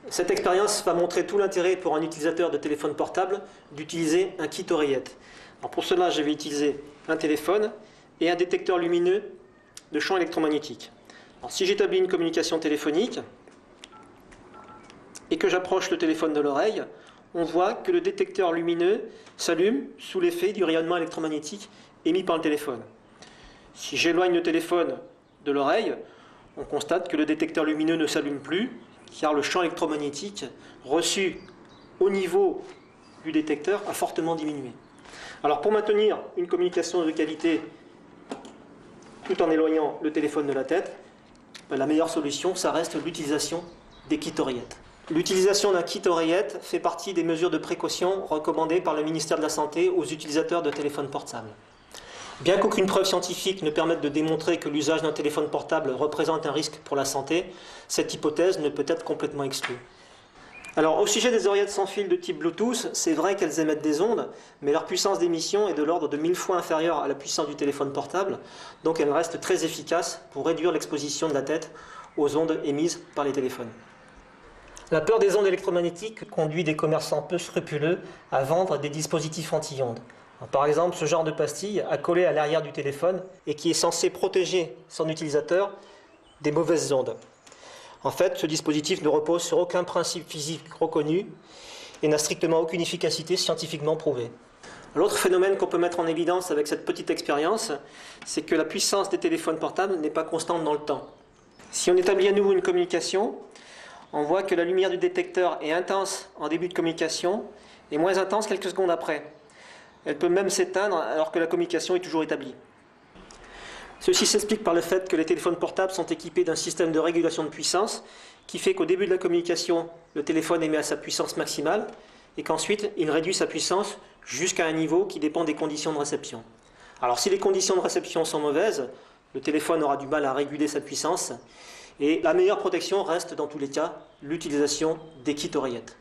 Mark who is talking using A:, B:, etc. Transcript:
A: Cette expérience va montrer tout l'intérêt pour un utilisateur de téléphone portable d'utiliser un kit oreillette. Alors pour cela, je vais utiliser un téléphone et un détecteur lumineux de champs électromagnétiques. Alors, si j'établis une communication téléphonique et que j'approche le téléphone de l'oreille, on voit que le détecteur lumineux s'allume sous l'effet du rayonnement électromagnétique émis par le téléphone. Si j'éloigne le téléphone de l'oreille, on constate que le détecteur lumineux ne s'allume plus, car le champ électromagnétique reçu au niveau du détecteur a fortement diminué. Alors pour maintenir une communication de qualité tout en éloignant le téléphone de la tête, la meilleure solution, ça reste l'utilisation des kits oreillettes. L'utilisation d'un kit oreillette fait partie des mesures de précaution recommandées par le ministère de la Santé aux utilisateurs de téléphones portables. Bien qu'aucune preuve scientifique ne permette de démontrer que l'usage d'un téléphone portable représente un risque pour la santé, cette hypothèse ne peut être complètement exclue. Alors, au sujet des oreillettes sans fil de type Bluetooth, c'est vrai qu'elles émettent des ondes, mais leur puissance d'émission est de l'ordre de 1000 fois inférieure à la puissance du téléphone portable, donc elles restent très efficaces pour réduire l'exposition de la tête aux ondes émises par les téléphones. La peur des ondes électromagnétiques conduit des commerçants peu scrupuleux à vendre des dispositifs anti-ondes. Par exemple, ce genre de pastille accolée à l'arrière du téléphone et qui est censé protéger son utilisateur des mauvaises ondes. En fait, ce dispositif ne repose sur aucun principe physique reconnu et n'a strictement aucune efficacité scientifiquement prouvée. L'autre phénomène qu'on peut mettre en évidence avec cette petite expérience, c'est que la puissance des téléphones portables n'est pas constante dans le temps. Si on établit à nouveau une communication, on voit que la lumière du détecteur est intense en début de communication et moins intense quelques secondes après. Elle peut même s'éteindre alors que la communication est toujours établie. Ceci s'explique par le fait que les téléphones portables sont équipés d'un système de régulation de puissance qui fait qu'au début de la communication, le téléphone émet à sa puissance maximale et qu'ensuite il réduit sa puissance jusqu'à un niveau qui dépend des conditions de réception. Alors si les conditions de réception sont mauvaises, le téléphone aura du mal à réguler sa puissance et la meilleure protection reste dans tous les cas l'utilisation des kits oreillettes.